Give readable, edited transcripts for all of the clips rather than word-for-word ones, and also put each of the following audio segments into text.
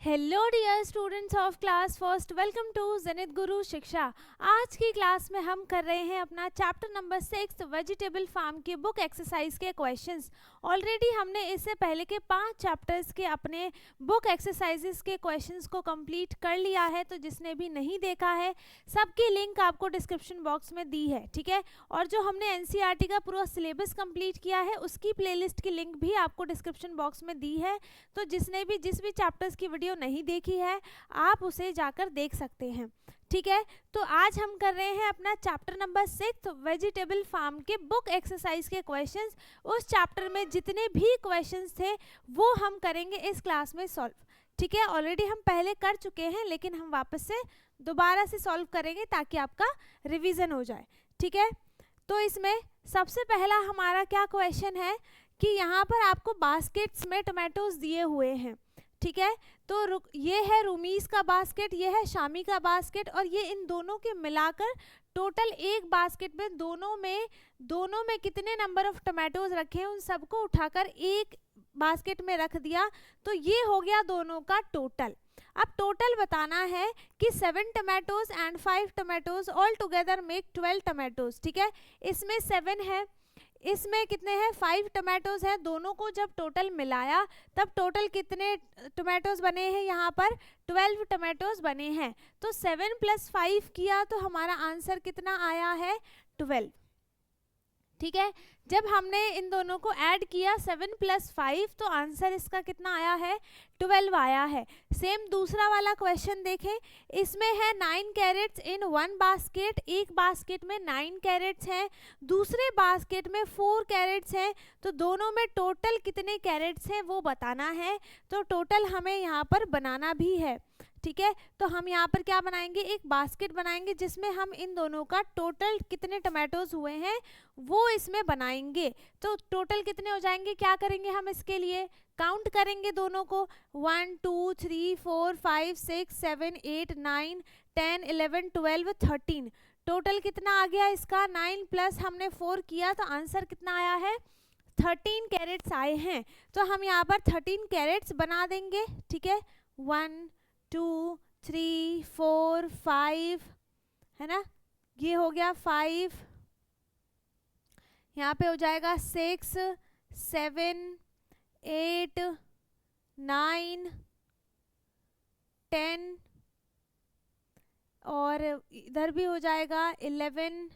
Hello dear students of class first, welcome to Zenith Guru Shiksha. आज की class में हम कर रहे हैं अपना चैप्टर नंबर 6 वेजिटेबल फार्म की बुक एक्सरसाइज के क्वेश्चंस। ऑलरेडी हमने इससे पहले के 5 चैप्टर्स के अपने बुक एक्सरसाइजेस के क्वेश्चंस को कंप्लीट कर लिया है, तो जिसने भी नहीं देखा है सबकी लिंक आपको डिस्क्रिप्शन बॉक्स में दी है, ठीक है। और जो हमने एनसीईआरटी का पूरा सिलेबस कंप्लीट किया है उसकी प्लेलिस्ट की लिंक भी आपको डिस्क्रिप्शन बॉक्स में दी है, तो जिसने भी जिस भी चैप्टर्स की वीडियो नहीं देखी है आप उसे जाकर देख सकते हैं, ठीक है। तो आज हम कर रहे हैं अपना चैप्टर नंबर 6 वेजिटेबल फार्म के बुक एक्सरसाइज के क्वेश्चंस। उस चैप्टर में जितने भी क्वेश्चंस थे वो हम करेंगे इस क्लास में सॉल्व, ठीक है। ऑलरेडी हम पहले कर चुके हैं लेकिन हम वापस से दोबारा से सॉल्व करेंगे ताकि आपका रिवीजन हो जाए, ठीक है। तो इसमें सबसे पहला हमारा क्या क्वेश्चन है कि यहाँ पर आपको बास्केट्स में टमाटोज दिए हुए हैं, ठीक है। तो ये है रूमीज का बास्केट, ये है शामी का बास्केट, और ये इन दोनों के मिलाकर टोटल एक बास्केट में दोनों में कितने नंबर ऑफ टमाटोज रखे हैं उन सबको उठाकर एक बास्केट में रख दिया, तो ये हो गया दोनों का टोटल। अब टोटल बताना है कि 7 tomatoes and 5 tomatoes all together make 12 tomatoes, ठीक है। इसमें 7 है, इसमें कितने हैं 5 टमाटोज हैं, दोनों को जब टोटल मिलाया तब टोटल कितने टमाटोज बने हैं, यहाँ पर 12 टमाटोज बने हैं। तो 7 + 5 किया तो हमारा आंसर कितना आया है 12, ठीक है। जब हमने इन दोनों को ऐड किया 7 + 5 तो आंसर इसका कितना आया है 12 आया है। सेम दूसरा वाला क्वेश्चन देखें, इसमें है 9 कैरेट्स इन 1 बास्केट, एक बास्केट में 9 कैरेट्स हैं, दूसरे बास्केट में 4 कैरेट्स हैं, तो दोनों में टोटल कितने कैरेट्स हैं वो बताना है। तो टोटल हमें यहाँ पर बनाना भी है, ठीक है। तो हम यहाँ पर क्या बनाएंगे, एक बास्केट बनाएंगे जिसमें हम इन दोनों का टोटल कितने टमाटोज हुए हैं वो इसमें बनाएंगे। तो टोटल कितने हो जाएंगे, क्या करेंगे हम इसके लिए काउंट करेंगे दोनों को, 1 2 3 4 5 6 7 8 9 10 11 12 13, टोटल कितना आ गया इसका 9 प्लस हमने 4 किया तो आंसर कितना आया है 13 कैरेट्स आए हैं। तो हम यहाँ पर 13 कैरेट्स बना देंगे, ठीक है। 1 2 3 4 5 है ना, ये हो गया 5, यहाँ पे हो जाएगा 6 7 8 9 10 और इधर भी हो जाएगा 11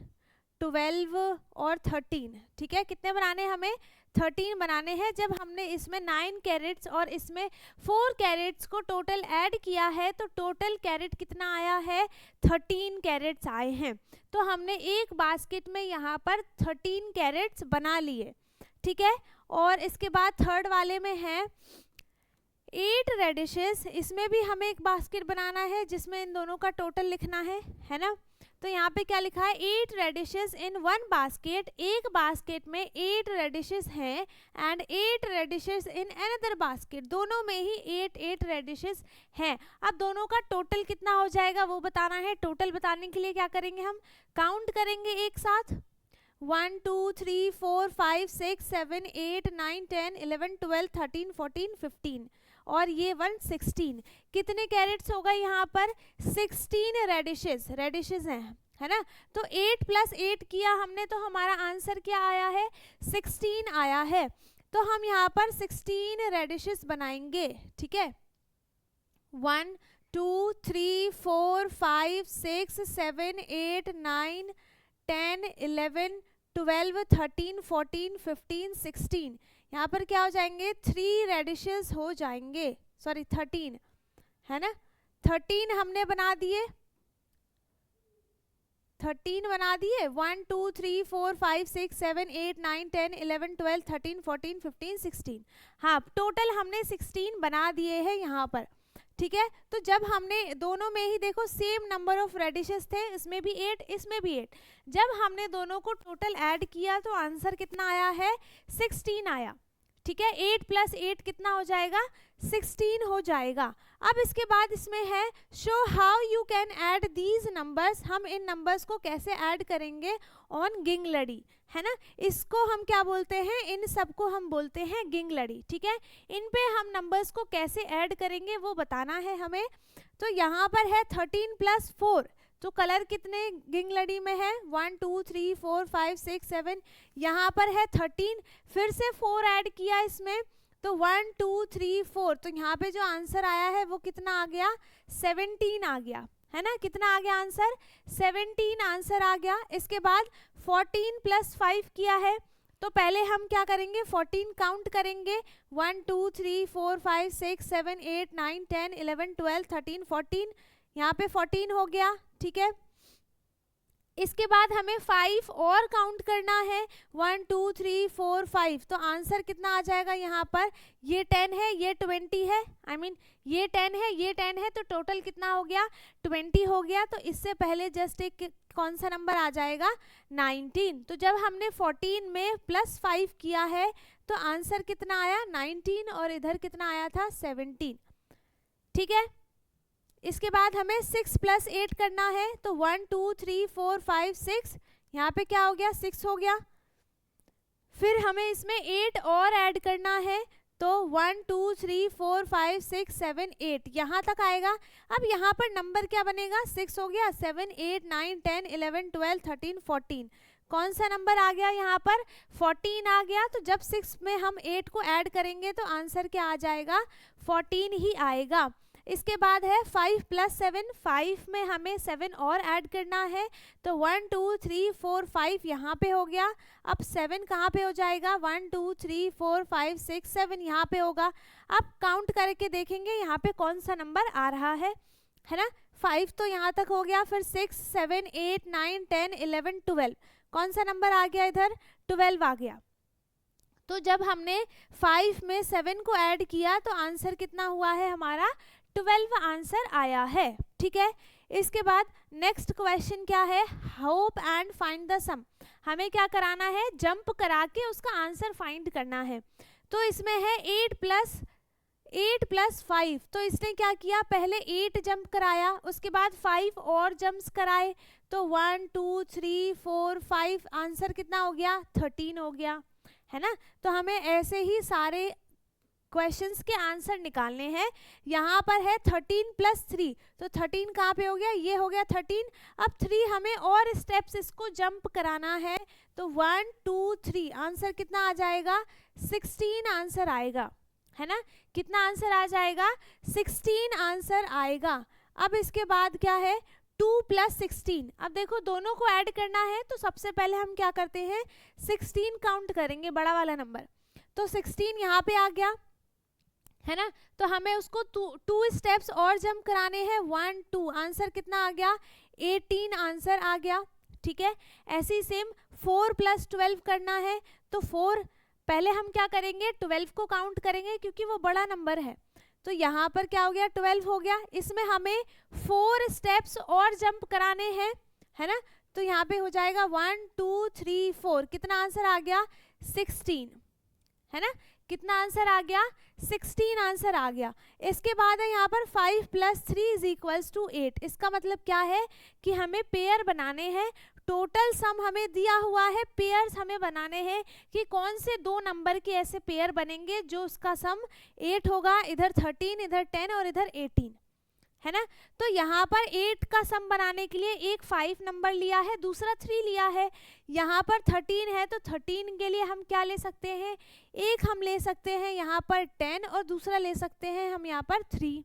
12 और 13, ठीक है। कितने बनाने हमें 13 बनाने हैं। जब हमने इसमें 9 कैरेट्स और इसमें 4 कैरेट्स को टोटल ऐड किया है तो टोटल कैरेट कितना आया है 13 कैरेट्स आए हैं। तो हमने एक बास्केट में यहाँ पर 13 कैरेट्स बना लिए, ठीक है। और इसके बाद थर्ड वाले में है 8 रेडिशेस, इसमें भी हमें एक बास्केट बनाना है जिसमें इन दोनों का टोटल लिखना है ना। तो यहाँ पे क्या लिखा है 8 रेडिशेस इन 1 बास्केट, एक बास्केट में 8 रेडिशेस हैं एंड 8 रेडिशेस इन अनदर बास्केट, दोनों में ही 8 रेडिशेस हैं। अब दोनों का टोटल कितना हो जाएगा वो बताना है। टोटल बताने के लिए क्या करेंगे, हम काउंट करेंगे एक साथ, 1 2 3 4 5 6 7 8 9 10 11 12 13 14 15 और ये 116, कितने कैरेट्स होगा यहाँ पर 16 रेडिशेस हैं, है ना। तो 8 + 8 किया हमने तो हमारा आंसर क्या आया है 16 आया है। तो हम यहाँ पर 16 रेडिशेस बनाएंगे, ठीक है। 1 2 3 4 5 6 7 8 9 10 11 12 13 14 15 16, यहाँ पर क्या हो जाएंगे 3 रेडिशेस हो जाएंगे, सॉरी 13 है ना। 13 हमने बना दिए, 13 बना दिए, 1 2 3 4 5 6 7 8 9 10 11 12 13 14 15 16, हाँ टोटल हमने 16 बना दिए हैं यहाँ पर, ठीक है। तो जब हमने दोनों में ही देखो सेम नंबर ऑफ रेडिशेस थे, इसमें भी 8 इसमें भी 8, जब हमने दोनों को टोटल ऐड किया तो आंसर कितना आया है 16 आया, ठीक है, 8 + 8 कितना हो जाएगा, 16 हो जाएगा। अब इसके बाद इसमें है show how you can add these numbers, हम इन नंबर्स को कैसे ऐड करेंगे ऑन गिंगलड़ी, है ना, इसको हम क्या बोलते हैं, इन सबको हम बोलते हैं गिंगलड़ी। ठीक है, इन पे हम नंबर्स को कैसे ऐड करेंगे वो बताना है हमें। तो यहाँ पर है 13 + 4, तो कलर कितने गिंगलड़ी में है, 1 2 3 4 5 6 7, यहाँ पर है 13, फिर से 4 ऐड किया इसमें, तो 1 2 3 4, तो यहाँ पे जो आंसर आया है वो कितना आ गया, 17 आ गया, है ना, कितना आ गया आंसर, 17 आंसर आ गया। इसके बाद 14 + 5 किया है, तो पहले हम क्या करेंगे, 14 काउंट करेंगे, 1 2 3 4 5 6 7 8 9 10 11 12 13 14, यहाँ पे 14 हो गया। ठीक है, इसके बाद हमें 5 और काउंट करना है, 1 2 3 4 5, तो आंसर कितना आ जाएगा यहाँ पर, ये 10 है, ये 20 है, ये 10 है, ये 10 है, तो टोटल कितना हो गया, 20 हो गया। तो इससे पहले जस्ट एक कौन सा नंबर आ जाएगा, 19। तो जब हमने 14 में +5 किया है तो आंसर कितना आया, 19, और इधर कितना आया था, 17। ठीक है, इसके बाद हमें 6 + 8 करना है, तो 1 2 3 4 5 6, यहाँ पे क्या हो गया, 6 हो गया। फिर हमें इसमें 8 और ऐड करना है, तो 1 2 3 4 5 6 7 8, यहाँ तक आएगा। अब यहाँ पर नंबर क्या बनेगा, 6 हो गया, 7 8 9 10 11 12 13 14, कौन सा नंबर आ गया यहाँ पर, 14 आ गया। तो जब 6 में हम 8 को ऐड करेंगे तो आंसर क्या आ जाएगा, 14 ही आएगा। इसके बाद है 5 + 7, 5 में हमें 7 और ऐड करना है, तो 1 2 3 4 5 यहाँ पे हो गया। अब 7 कहाँ पे हो जाएगा, 1 2 3 4 5 6 7 यहाँ पे होगा। अब काउंट करके देखेंगे यहाँ पे कौन सा नंबर आ रहा है ना, 5 तो यहाँ तक हो गया, फिर 6 7 8 9 10 11 12, कौन सा नंबर आ गया इधर, 12 आ गया। तो जब हमने 5 में 7 को ऐड किया तो आंसर कितना हुआ है हमारा, 12 आंसर आया है। ठीक है, इसके बाद नेक्स्ट क्वेश्चन क्या है, होप एंड फाइंड द सम, हमें क्या कराना है, जंप करा के उसका आंसर फाइंड करना है। तो इसमें है 8 + 5, तो इसने क्या किया, पहले 8 जंप कराया, उसके बाद 5 और जंप्स कराए, तो 1 2 3 4 5, आंसर कितना हो गया, 13 हो गया, है ना। तो हमें ऐसे ही सारे क्वेश्चंस के आंसर निकालने हैं। यहाँ पर है 13 + 3, तो 13 कहाँ पे हो गया, ये हो गया 13। अब 3 हमें और स्टेप्स इसको जंप कराना है, तो 1 2 3, आंसर कितना आ जाएगा, 16 आंसर आएगा, है ना, कितना आंसर आ जाएगा, 16 आंसर आएगा। अब इसके बाद क्या है, 2 + 16, अब देखो दोनों को ऐड करना है, तो सबसे पहले हम क्या करते हैं, 16 काउंट करेंगे, बड़ा वाला नंबर, तो 16 यहाँ पे आ गया, है ना। तो हमें उसको 2 स्टेप्स और जंप कराने हैं, 1 2, आंसर कितना आ गया, 18 आंसर आ गया। ठीक है, ऐसे ही सेम 4 + 12 करना है, तो 4 पहले हम क्या करेंगे, 12 को काउंट करेंगे क्योंकि वो बड़ा नंबर है, तो यहाँ पर क्या हो गया, 12 हो गया। इसमें हमें 4 स्टेप्स और जंप कराने हैं, है ना, तो यहाँ पे हो जाएगा 1 2 3 4, कितना आंसर आ गया, 16, है ना, कितना आंसर आ गया, 16 आंसर आ गया। इसके बाद है यहाँ पर 5 + 3 = 8, इसका मतलब क्या है कि हमें पेयर बनाने हैं, टोटल सम हमें दिया हुआ है, पेयर्स हमें बनाने हैं कि कौन से 2 नंबर के ऐसे पेयर बनेंगे जो उसका सम 8 होगा, इधर 13, इधर 10 और इधर 18, है ना। तो यहाँ पर 8 का सम बनाने के लिए एक 5 नंबर लिया है, दूसरा 3 लिया है, यहाँ पर 13 है, तो 13 के लिए हम क्या ले सकते हैं, एक हम ले सकते हैं यहाँ पर 10 और दूसरा ले सकते हैं हम यहाँ पर 3,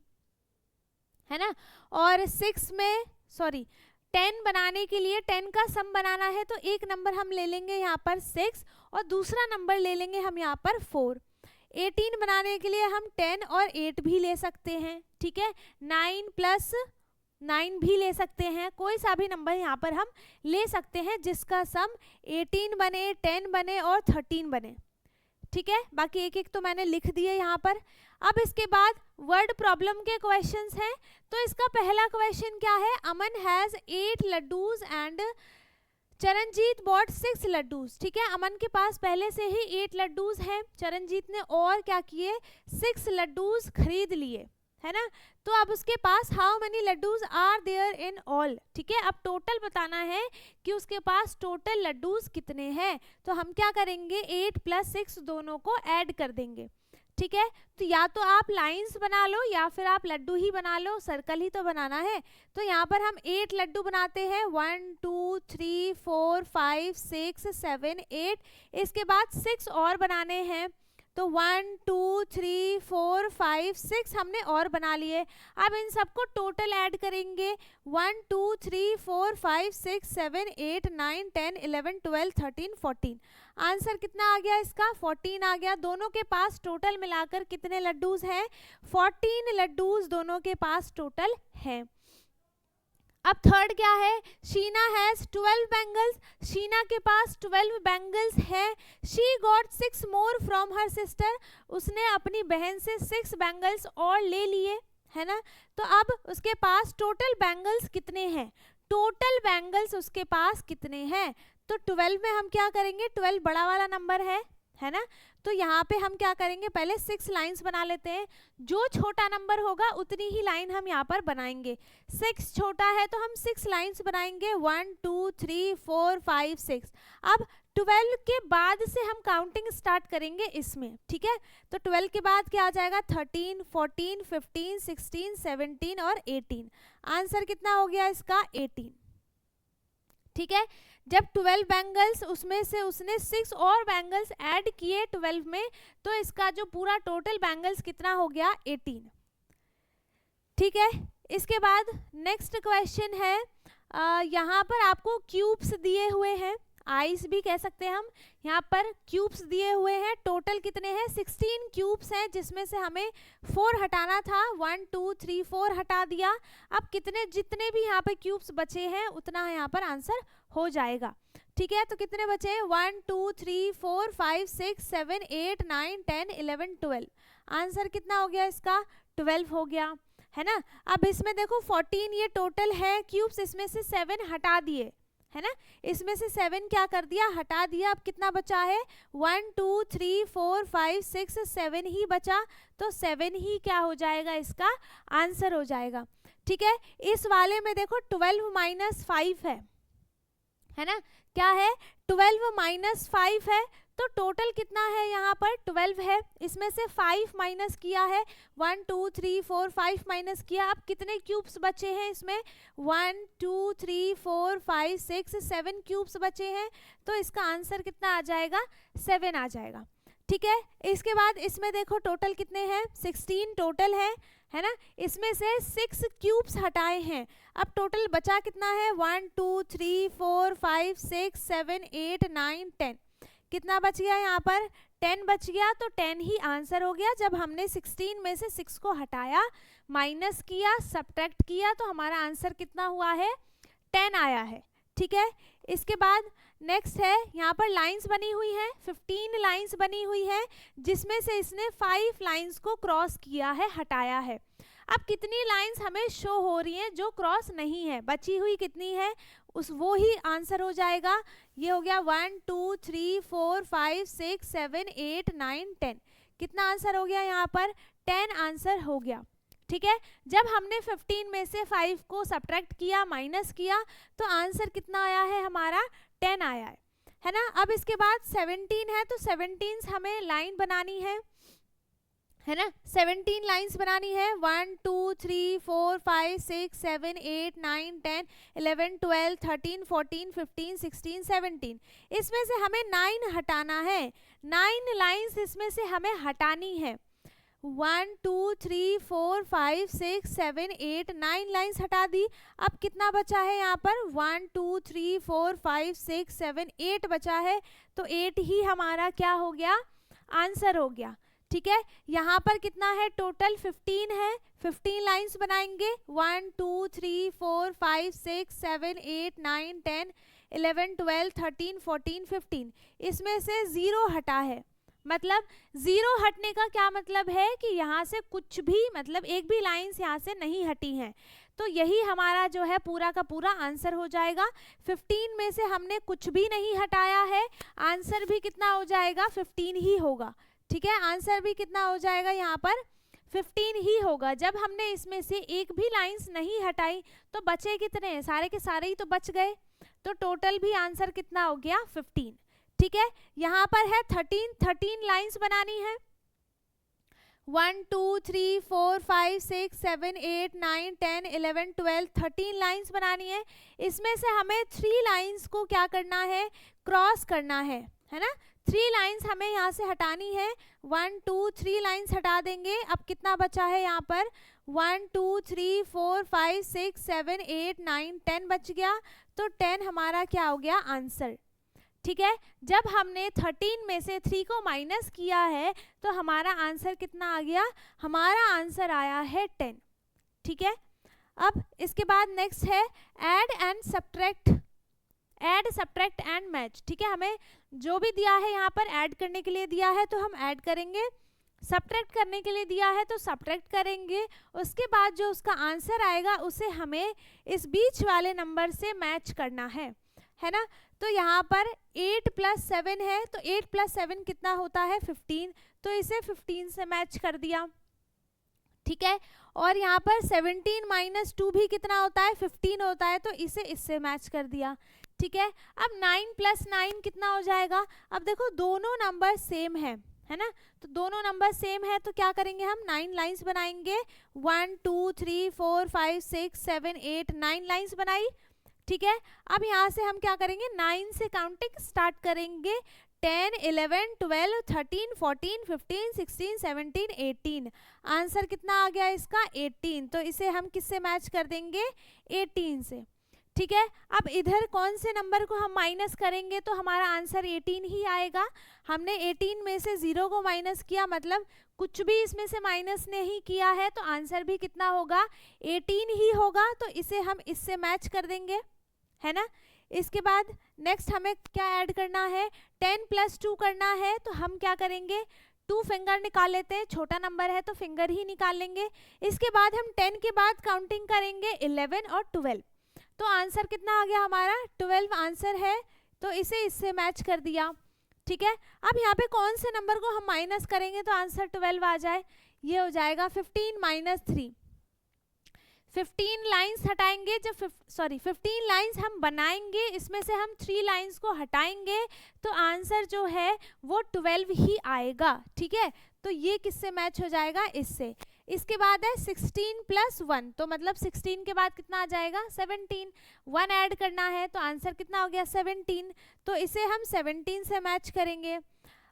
है ना। और 10 बनाने के लिए 10 का सम बनाना है, तो एक नंबर हम ले लेंगे यहाँ पर 6 और दूसरा नंबर ले लेंगे हम यहाँ पर 4। 18 बनाने के लिए हम 10 और 8 भी ले सकते हैं, ठीक है, 9 + 9 भी ले सकते हैं, कोई सा भी नंबर यहाँ पर हम ले सकते हैं जिसका सम 18 बने, 10 बने और 13 बने, ठीक है। बाकी एक एक तो मैंने लिख दिए यहाँ पर। अब इसके बाद वर्ड प्रॉब्लम के क्वेश्चंस हैं, तो इसका पहला क्वेश्चन क्या है, Aman has 8 laddoos and Charanjit bought 6 laddoos, ठीक है, अमन के पास पहले से ही 8 लड्डूज हैं, चरणजीत ने और क्या किए 6 लड्डूज खरीद लिए, है ना। तो अब उसके पास how many laddoos are there in all, ठीक है, अब टोटल बताना है कि उसके पास टोटल लड्डूज कितने हैं। तो हम क्या करेंगे 8 + 6 दोनों को ऐड कर देंगे, ठीक है। तो या तो आप लाइंस बना लो या फिर आप लड्डू ही बना लो, सर्कल ही तो बनाना है। तो यहाँ पर हम 8 लड्डू बनाते हैं, 1 2 3 4 5 6 7 8, इसके बाद 6 और बनाने हैं, तो 1 2 3 4 5 6 हमने और बना लिए। अब इन सबको टोटल ऐड करेंगे, 1 2 3 4 5 6 7 8 9 10 11 12 13 14। आंसर कितना आ गया इसका 14 आ गया। दोनों के पास टोटल मिलाकर कितने लड्डूज हैं 14 लड्डूज दोनों के पास टोटल हैं। अब थर्ड क्या है, शीना हैज 12 बैंगल्स, शीना के पास 12 बैंगल्स हैं। She got 6 more from her sister, उसने अपनी बहन से 6 बैंगल्स और ले लिए, है ना। तो अब उसके पास टोटल बैंगल्स कितने हैं, टोटल बैंगल्स उसके पास कितने हैं। तो 12 में हम क्या करेंगे, 12 बड़ा वाला नंबर है ना। तो यहाँ पे हम क्या करेंगे पहले 6 लाइंस बना लेते हैं, जो छोटा नंबर होगा उतनी ही लाइन हम यहाँ पर बनाएंगे। 6 छोटा है तो हम 6 लाइंस बनाएंगे, 1 2 3 4 5 6। अब 12 के बाद से हम काउंटिंग स्टार्ट करेंगे इसमें, ठीक है। तो 12 के बाद क्या आ जाएगा 13 14 15 16 17 और 18। आंसर कितना हो गया इसका 18, ठीक है। जब 12 बैंगल्स उसमें से उसने 6 और बैंगल्स ऐड किए 12 में, तो इसका जो पूरा टोटल बैंगल्स कितना हो गया 18, ठीक है। इसके बाद नेक्स्ट क्वेश्चन है, यहाँ पर आपको क्यूब्स दिए हुए हैं, आइस भी कह सकते हैं हम, यहाँ पर क्यूब्स दिए हुए हैं। टोटल कितने हैं 16 क्यूब्स हैं, जिसमें से हमें 4 हटाना था, 1 2 3 4 हटा दिया। अब कितने जितने भी यहाँ पर क्यूब्स बचे हैं उतना यहाँ पर आंसर हो जाएगा, ठीक है। तो कितने बचे हैं 1 2 3 4 5 6 7 8 9 10 11 12। आंसर कितना हो गया इसका 12 हो गया, है ना। अब इसमें देखो 14 ये टोटल है क्यूब्स, इसमें से 7 हटा दिए, है ना, इसमें से 7 क्या कर दिया हटा दिया। अब कितना बचा है 1 2 3 4 5 6 7 ही बचा, तो 7 ही क्या हो जाएगा इसका आंसर हो जाएगा, ठीक है। इस वाले में देखो 12 - 5 है ना, क्या है 12 - 5 है, तो टोटल कितना है यहाँ पर 12 है, इसमें से 5 माइनस किया है, 1 2 3 4 5 माइनस किया। अब कितने क्यूब्स बचे हैं इसमें 1 2 3 4 5 6 7 क्यूब्स बचे हैं, तो इसका आंसर कितना आ जाएगा 7 आ जाएगा, ठीक है। इसके बाद इसमें देखो टोटल कितने हैं 16 टोटल है ना, इसमें से 6 क्यूब्स हटाए हैं। अब टोटल बचा कितना है 1 2 3 4 5 6 7 8 9 10, कितना बच गया यहाँ पर 10 बच गया, तो 10 ही आंसर हो गया। जब हमने 16 में से 6 को हटाया, माइनस किया, सब्ट्रैक्ट किया, तो हमारा आंसर कितना हुआ है 10 आया है, ठीक है। इसके बाद नेक्स्ट है, यहाँ पर लाइंस बनी हुई है, 15 लाइंस बनी हुई है, जिसमें से इसने 5 लाइंस को क्रॉस किया है, हटाया है। अब कितनी लाइंस हमें शो हो रही हैं जो क्रॉस नहीं है, बची हुई कितनी है उस वो ही आंसर हो जाएगा। ये हो गया 1 2 3 4 5 6 7 8 9 10, कितना आंसर हो गया यहाँ पर 10 आंसर हो गया, ठीक है। जब हमने 15 में से 5 को सब्ट्रैक्ट किया, माइनस किया, तो आंसर कितना आया है हमारा 10 आया है ना। अब इसके बाद 17 है, तो 17 हमें लाइन बनानी है ना, 17 लाइंस बनानी है, 1 2 3 4 5 6 7 8 9 10 11 12 13 14 15 16 17। इसमें से हमें 9 हटाना है, 9 लाइंस इसमें से हमें हटानी है, 1 2 3 4 5 6 7 8 9 लाइंस हटा दी। अब कितना बचा है यहाँ पर 1 2 3 4 5 6 7 8 बचा है, तो 8 ही हमारा क्या हो गया आंसर हो गया, ठीक है। यहाँ पर कितना है टोटल 15 है, 15 लाइंस बनाएंगे, 1 2 3 4 5 6 7 8 9 10 11 12 13 14 15। इसमें से 0 हटा है, मतलब जीरो हटने का क्या मतलब है कि यहाँ से कुछ भी, मतलब एक भी लाइंस यहाँ से नहीं हटी हैं, तो यही हमारा जो है पूरा का पूरा आंसर हो जाएगा। 15 में से हमने कुछ भी नहीं हटाया है, आंसर भी कितना हो जाएगा, 15 ही होगा। ठीक है, आंसर भी कितना हो जाएगा यहाँ पर, 15 ही होगा। जब हमने इसमें से एक भी लाइंस नहीं हटाई तो बचे कितने, सारे के सारे ही तो बच गए, तो टोटल भी आंसर कितना हो गया, 15। ठीक है, यहाँ पर है 13 लाइंस बनानी है। 1 2 3 4 5 6 7 8 9 10 11 12 13 लाइंस बनानी है। इसमें से हमें 3 लाइंस को क्या करना है, क्रॉस करना है ना। 3 लाइंस हमें यहाँ से हटानी है। 1 2 3 लाइंस हटा देंगे। अब कितना बचा है यहाँ पर, 1 2 3 4 5 6 7 8 9 10 बच गया, तो 10 हमारा क्या हो गया, आंसर। ठीक है, जब हमने 13 में से 3 को माइनस किया है तो हमारा आंसर कितना आ गया, हमारा आंसर आया है 10। ठीक है, अब इसके बाद नेक्स्ट है add and subtract, add subtract and match. ठीक है, हमें जो भी दिया है यहाँ पर ऐड करने के लिए दिया है तो हम ऐड करेंगे, सब्ट्रैक्ट करने के लिए दिया है तो सब्ट्रैक्ट करेंगे। उसके बाद जो उसका आंसर आएगा उसे हमें इस बीच वाले नंबर से मैच करना है ना। तो यहाँ पर 8 + 7 है, तो 8 + 7 कितना होता है, 15, तो इसे 15 से मैच कर दिया। ठीक है, और यहाँ पर 17 - 2 भी कितना होता है, 15 होता है, तो इसे इससे मैच कर दिया। ठीक है, अब 9 + 9 कितना हो जाएगा। अब देखो दोनों नंबर सेम है ना, तो दोनों नंबर सेम है तो क्या करेंगे हम, 9 लाइंस बनाएंगे। 1 2 3 4 5 6 7 8 9 लाइंस बनाई। ठीक है, अब यहाँ से हम क्या करेंगे, 9 से काउंटिंग स्टार्ट करेंगे। 10 11 12 13 14 15 16 17 18, आंसर कितना आ गया इसका, 18, तो इसे हम किससे मैच कर देंगे, 18 से। ठीक है, अब इधर कौन से नंबर को हम माइनस करेंगे तो हमारा आंसर 18 ही आएगा। हमने 18 में से 0 को माइनस किया, मतलब कुछ भी इसमें से माइनस नहीं किया है, तो आंसर भी कितना होगा, 18 ही होगा, तो इसे हम इससे मैच कर देंगे, है ना। इसके बाद नेक्स्ट हमें क्या ऐड करना है, 10 + 2 करना है, तो हम क्या करेंगे, 2 फिंगर निकाल लेते हैं, छोटा नंबर है तो फिंगर ही निकाल लेंगे। इसके बाद हम 10 के बाद काउंटिंग करेंगे 11 और 12, तो आंसर कितना आ गया हमारा, 12 आंसर है, तो इसे इससे मैच कर दिया। ठीक है, अब यहाँ पे कौन से नंबर को हम माइनस करेंगे तो आंसर 12 आ जाए, ये हो जाएगा 15 - 3। 15 लाइंस हटाएंगे, जब 15 लाइंस हम बनाएंगे, इसमें से हम 3 लाइंस को हटाएंगे तो आंसर जो है वो 12 ही आएगा। ठीक है, तो ये किससे मैच हो जाएगा, इससे। इसके बाद है 16 + 1, तो मतलब 16 के बाद कितना आ जाएगा, 17, 1 ऐड करना है तो आंसर कितना हो गया, 17, तो इसे हम 17 से मैच करेंगे।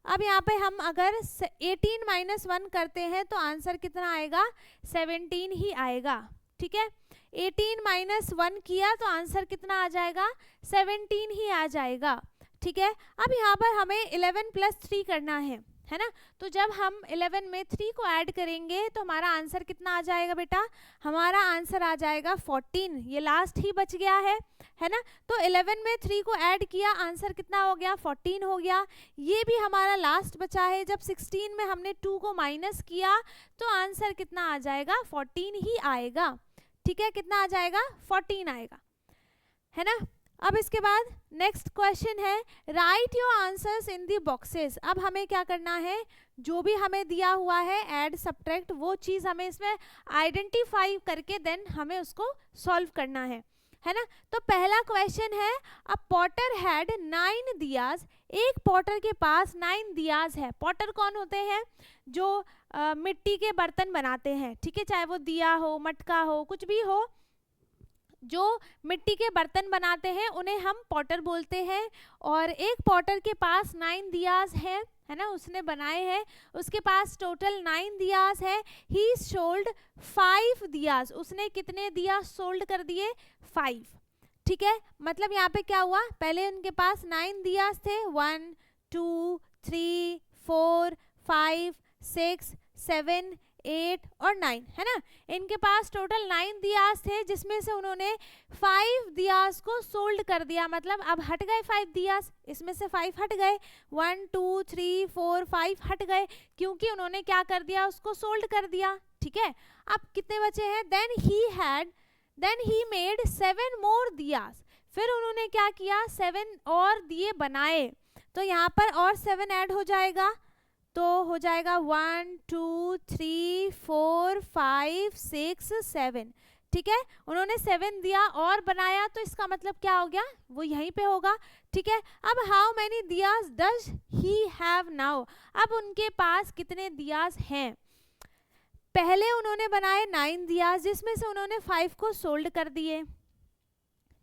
अब यहाँ पे हम अगर 18 - 1 करते हैं तो आंसर कितना आएगा, 17 ही आएगा। ठीक है, 18 - 1 किया तो आंसर कितना आ जाएगा, 17 ही आ जाएगा। ठीक है, अब यहाँ पर हमें 11 + 3 करना है ना, तो जब हम 11 में 3 को ऐड करेंगे तो हमारा आंसर कितना आ जाएगा बेटा, हमारा आंसर आ जाएगा 14, ये लास्ट ही बच गया है ना। तो 11 में 3 को ऐड किया, आंसर कितना हो गया, 14 हो गया, ये भी हमारा लास्ट बचा है। जब 16 में हमने 2 को माइनस किया तो आंसर कितना आ जाएगा, 14 ही आएगा। ठीक है, कितना आ जाएगा, 14 आएगा, है ना। अब इसके बाद नेक्स्ट क्वेश्चन है, right your answers in the boxes. अब हमें क्या करना है, जो भी हमें दिया हुआ है ऐड सब्ट्रैक्ट, वो चीज़ हमें इसमें आइडेंटिफाई करके देन हमें उसको सॉल्व करना है ना। तो पहला क्वेश्चन है, अ पॉटर हैड 9 दियाज, एक पॉटर के पास 9 दियाज है। पॉटर कौन होते हैं, जो मिट्टी के बर्तन बनाते हैं। ठीक है, चाहे वो दिया हो, मटका हो, कुछ भी हो, जो मिट्टी के बर्तन बनाते हैं उन्हें हम पॉटर बोलते हैं। और एक पॉटर के पास 9 दियाज है ना, उसने बनाए हैं, उसके पास टोटल 9 दियाज है। ही सोल्ड 5 दियाज, उसने कितने दिया सोल्ड कर दिए, 5। ठीक है, मतलब यहाँ पे क्या हुआ, पहले उनके पास 9 दियाज थे, 1 2 3 4 5 6 7 8 और 9, है ना। इनके पास टोटल 9 दियास थे, जिसमें से उन्होंने 5 दियास को सोल्ड कर दिया, मतलब अब हट गए 5 दियास, इसमें से 5 हट गए, 1 2 3 4 5 हट गए, क्योंकि उन्होंने क्या कर दिया, उसको सोल्ड कर दिया, ठीक है। अब कितने बचे हैं, देन ही मेड 7 मोर दियास, फिर उन्होंने क्या किया, 7 और दिए बनाए, तो यहाँ पर और 7 ऐड हो जाएगा, तो हो जाएगा 1 2 3 4 5 6 7, ठीक है। उन्होंने 7 दिया और बनाया, तो इसका मतलब क्या हो गया, वो यहीं पे होगा, ठीक है। अब how many diyas does he have now, अब उनके पास कितने दियास हैं। पहले उन्होंने बनाए 9 दियास, जिसमें से उन्होंने 5 को सोल्ड कर दिए,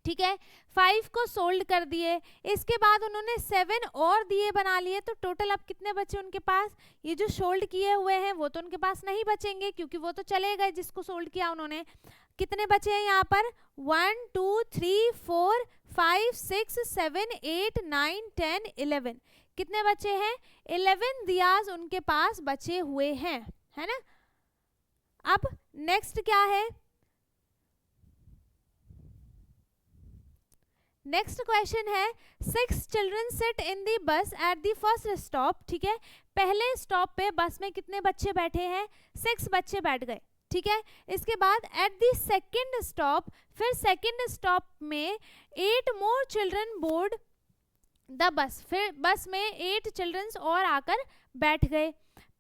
ठीक है, 5 को सोल्ड कर दिए, इसके बाद उन्होंने 7 और दिए बना लिए, तो टोटल अब कितने बचे उनके पास, ये जो सोल्ड किए हुए हैं वो तो उनके पास नहीं बचेंगे, क्योंकि वो तो चले गए जिसको सोल्ड किया उन्होंने। कितने बचे हैं यहाँ पर, 1 2 3 4 5 6 7 8 9 10 11, कितने बचे हैं, 11 दियाज उनके पास बचे हुए हैं, है ना। अब नेक्स्ट क्या है, नेक्स्ट क्वेश्चन है 6 children sit in the bus at the first stop, ठीक है, पहले स्टॉप पे बस में कितने बच्चे बैठे हैं, 6 बच्चे बैठ गए, ठीक है। इसके बाद एट दी सेकेंड स्टॉप, फिर सेकेंड स्टॉप में 8 more children board the bus, फिर बस में 8 चिल्ड्रंस और आकर बैठ गए।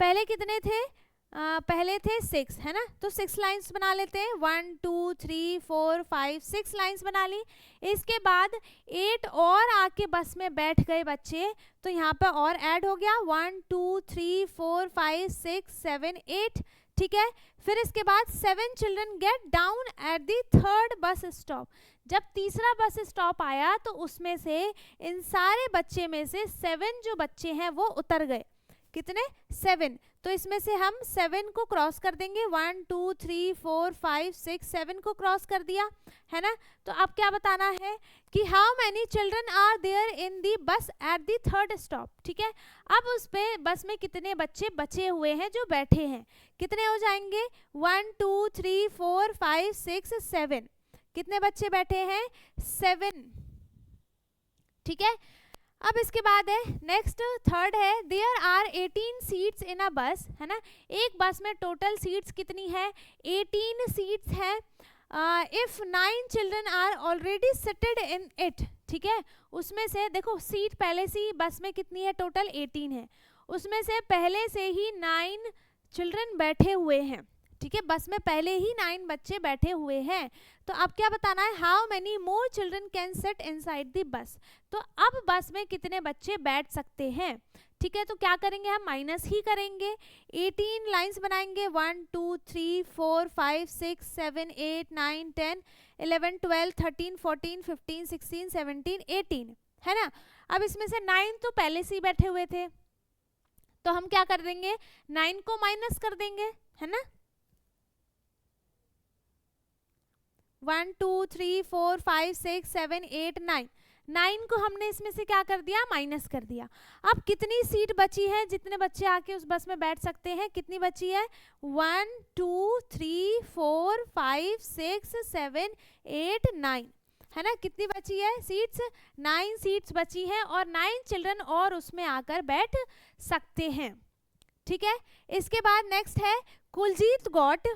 पहले कितने थे, पहले थे 6, है ना, तो 6 लाइंस बना लेते हैं, 1 2 3 4 5 6 लाइंस बना ली। इसके बाद 8 और आके बस में बैठ गए बच्चे, तो यहाँ पर और ऐड हो गया 1 2 3 4 5 6 7 8, ठीक है। फिर इसके बाद 7 children get down at the third bus stop, जब तीसरा बस स्टॉप आया तो उसमें से इन सारे बच्चे में से 7 जो बच्चे हैं वो उतर गए, कितने, 7, तो इसमें से हम 7 को क्रॉस कर देंगे, 1 2 3 4 5 6 7 को क्रॉस कर दिया, है ना। तो अब क्या बताना है कि how many children are there in the bus at the third stop, ठीक है। अब उस पे बस में कितने बच्चे बचे हुए हैं जो बैठे हैं, कितने हो जाएंगे, 1 2 3 4 5 6 7, कितने बच्चे बैठे हैं, 7, ठीक है। अब इसके बाद है नेक्स्ट थर्ड है देयर आर 18 सीट्स इन अ बस, है ना, एक बस में टोटल सीट्स कितनी है, 18 सीट्स है। If 9 children are already seated in it, ठीक है, उसमें से देखो सीट पहले से ही बस में कितनी है, टोटल 18 है, उसमें से पहले से ही 9 चिल्ड्रन बैठे हुए हैं, ठीक है, बस में पहले ही 9 बच्चे बैठे हुए हैं। तो अब क्या बताना है, how many more children can sit inside the bus, तो अब बस में कितने बच्चे बैठ सकते हैं, ठीक है। तो क्या करेंगे, हम माइनस ही करेंगे, 18 लाइंस बनाएंगे, 1 2 3 4 5 6 7 8 9 10 11 12 13 14 15 16 17 18, है ना। अब इसमें से 9 तो पहले से ही बैठे हुए थे, तो हम क्या कर देंगे, 9 को माइनस कर देंगे, है ना, 1 2 3 4 5 6 7 8 9, 9 को हमने इसमें से क्या कर दिया, माइनस कर दिया। अब कितनी सीट बची है, जितने बच्चे आके उस बस में बैठ सकते हैं, कितनी बची है, 1 2 3 4 5 6 7 8 9, है ना, कितनी बची है सीट्स, 9 सीट्स बची हैं और 9 चिल्ड्रन और उसमें आकर बैठ सकते हैं, ठीक है। इसके बाद नेक्स्ट है कुलजीत गॉट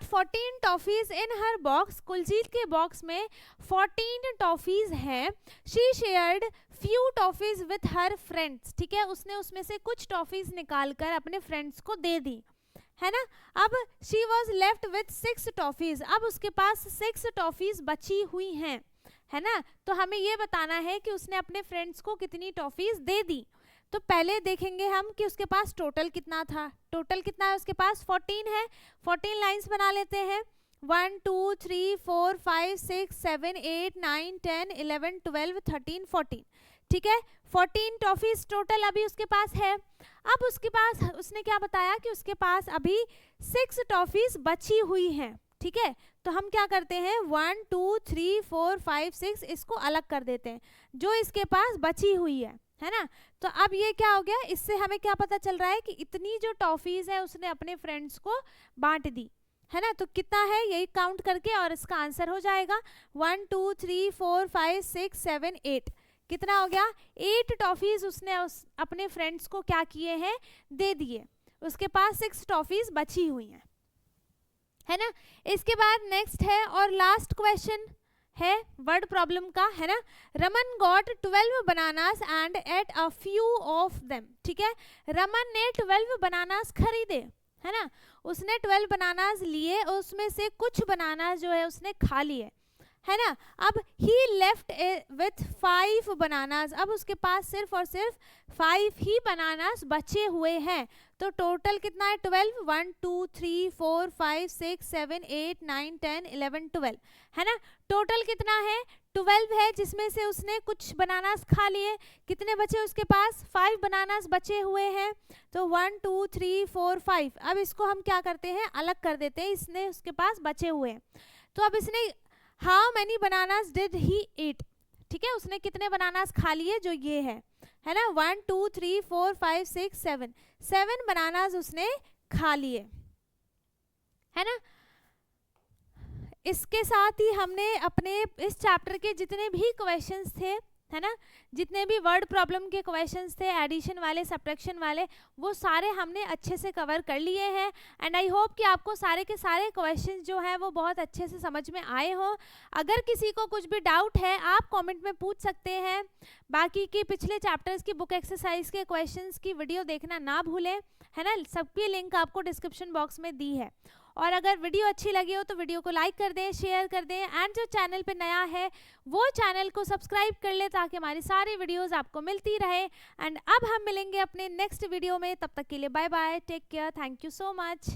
14 टॉफीज इन हर बॉक्स, कुलजीत के बॉक्स में 14 टॉफीज हैं। She shared few toffees with her friends, ठीक है, उसने उसमें से कुछ टॉफीज निकालकर अपने फ्रेंड्स को दे दी, है ना। अब she was left with 6 toffees, अब उसके पास 6 टॉफीज बची हुई हैं, है ना। तो हमें ये बताना है कि उसने अपने फ्रेंड्स को कितनी टॉफीज दे दी। तो पहले देखेंगे हम कि उसके पास टोटल कितना था, टोटल कितना है उसके पास, 14 है, 14 लाइंस बना लेते हैं, 1 2 3 4 5 6 7 8 9 10 11 12 13 14, ठीक है, 14 टॉफीज टोटल अभी उसके पास है। अब उसके पास उसने क्या बताया कि उसके पास अभी 6 टॉफीज बची हुई हैं, ठीक है। तो हम क्या करते हैं, 1 2 3 4 5 6 इसको अलग कर देते हैं, जो इसके पास बची हुई है, है ना। तो अब ये क्या हो गया, इससे हमें क्या पता चल रहा है कि इतनी जो टॉफीज है उसने अपने फ्रेंड्स को बांट दी, है ना। तो कितना है यही काउंट करके और इसका आंसर हो जाएगा 1 2 3 4 5 6 7 8। कितना हो गया, 8 टॉफीज उसने अपने फ्रेंड्स को क्या किए हैं, दे दिए। उसके पास 6 टॉफीज बची हुई हैं, है ना। इसके बाद नेक्स्ट है और लास्ट क्वेश्चन है वर्ड प्रॉब्लम का, है ना। Raman got 12 bananas and at a few of them. ठीक है, रमन ने 12 बनानास खरीदे, है ना। उसने 12 बनानास लिए, उसमें से कुछ बनानास जो है उसने खा लिए, है ना। अब ही लेफ्ट विथ 5 बनानास, अब उसके पास सिर्फ और सिर्फ 5 ही बनानास बचे हुए हैं। तो टोटल कितना है 12, 1 2 3 4 5 6 7 8 9 10 11 12, है ना। टोटल कितना है 12 है, जिसमें से उसने कुछ बनानास खा लिए। कितने बचे उसके पास, 5 बनानास बचे हुए हैं। तो 1 2 3 4 5। अब इसको हम क्या करते हैं, अलग कर देते हैं, इसने उसके पास बचे हुए हैं। तो अब इसने how many bananas did he eat, ठीक है, उसने कितने बनानास खा लिए, जो ये है ना 1 2 3 4 5 6 7, 7 बनानास उसने खा लिए, है ना। इसके साथ ही हमने अपने इस चैप्टर के जितने भी क्वेश्चंस थे, है ना, जितने भी वर्ड प्रॉब्लम के क्वेश्चंस थे, एडिशन वाले, सब्ट्रैक्शन वाले, वो सारे हमने अच्छे से कवर कर लिए हैं। एंड आई होप कि आपको सारे के सारे क्वेश्चंस जो है वो बहुत अच्छे से समझ में आए हो। अगर किसी को कुछ भी डाउट है आप कमेंट में पूछ सकते हैं। बाकी की पिछले चैप्टर्स की बुक एक्सरसाइज के क्वेश्चंस की वीडियो देखना ना भूलें, है ना। सबकी लिंक आपको डिस्क्रिप्शन बॉक्स में दी है। और अगर वीडियो अच्छी लगी हो तो वीडियो को लाइक कर दें, शेयर कर दें, एंड जो चैनल पे नया है वो चैनल को सब्सक्राइब कर ले ताकि हमारी सारी वीडियोस आपको मिलती रहे। एंड अब हम मिलेंगे अपने नेक्स्ट वीडियो में, तब तक के लिए bye bye, take care, thank you so much.